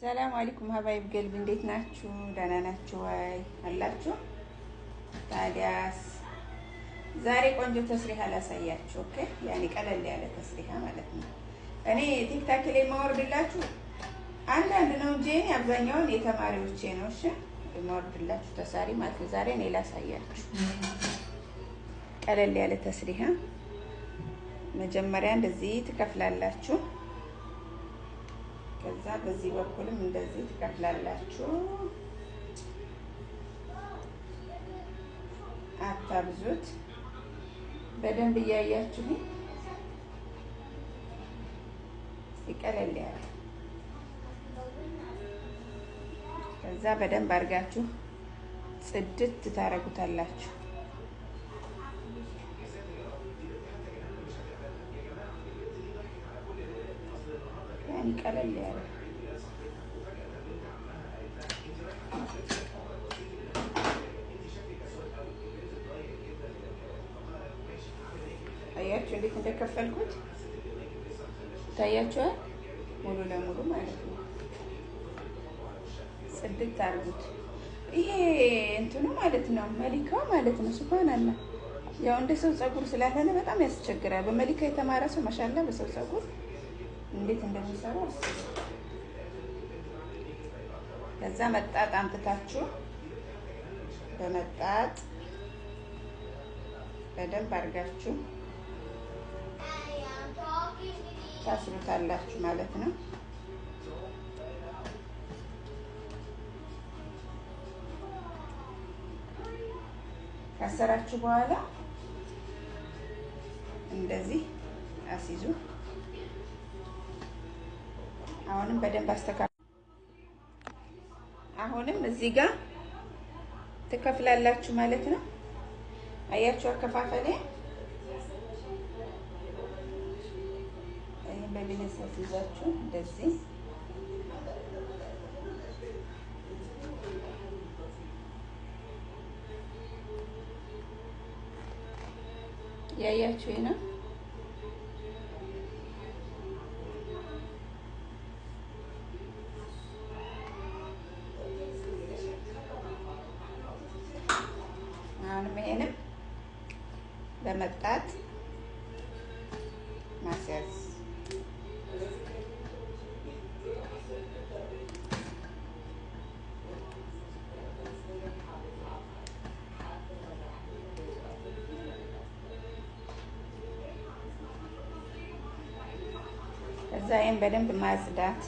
ሰላም አለይኩም ሀባይብ ገልብ እንዴት ናችሁ? ደህና ናችሁ ወይ? አላችሁ? ታዲያስ ዛሬ ቆንጆ ተስሪሃ ላሳያችሁ። ኦኬ ያኔ ቀለል ያለ ተስሪሃ ማለት ነው። እኔ ቲክታክ ላይ ማወርድላችሁ አንዳንድ ነው እንጂ አብዛኛውን የተማሪዎቼ ነው። እሺ ማወርድላችሁ ተሳሪ ማለት ነው። ዛሬ እኔ ላሳያችሁ ቀለል ያለ ተስሪሃ። መጀመሪያ እንደዚህ ትከፍላላችሁ። ከዛ በዚህ በኩልም እንደዚህ ትከፍላላችሁ። አታብዙት፣ በደንብ እያያችሁ ሲቀለል ያለ። ከዛ በደንብ አድርጋችሁ ጽድት ታረጉታላችሁ። ቀለል ያለ አያችሁ እንዴት እንደከፈልኩት ታያችኋል። ሙሉ ለሙሉ ማለት ነው። ጽድት አድርጉት። ይሄ እንትኑ ማለት ነው መሊካው ማለት ነው። ሱብሃንአላህ ያው እንደ ሰው ፀጉር ስላልሆነ በጣም ያስቸግራል። በመሊካ የተማረ ሰው ማሻአላ በሰው ፀጉር እንዴት እንደሚሰራ ከዛ መጣጥ አምጥታችሁ በመጣጥ በደንብ አድርጋችሁ ታስሩታላችሁ ማለት ነው። ካሰራችሁ በኋላ እንደዚህ አስይዙ። አሁንም በደንብ አስተካክሉ። አሁንም እዚህ ጋር ትከፍላላችሁ ማለት ነው። አያችሁ አከፋፈሌ ይሄን በቢነስ ይዛችሁ እንደዚህ ያያችሁ ነው። አሁንም ይሄንም በመጣጥ ማስያዝ ከዛ ይሄን በደንብ ማጽዳት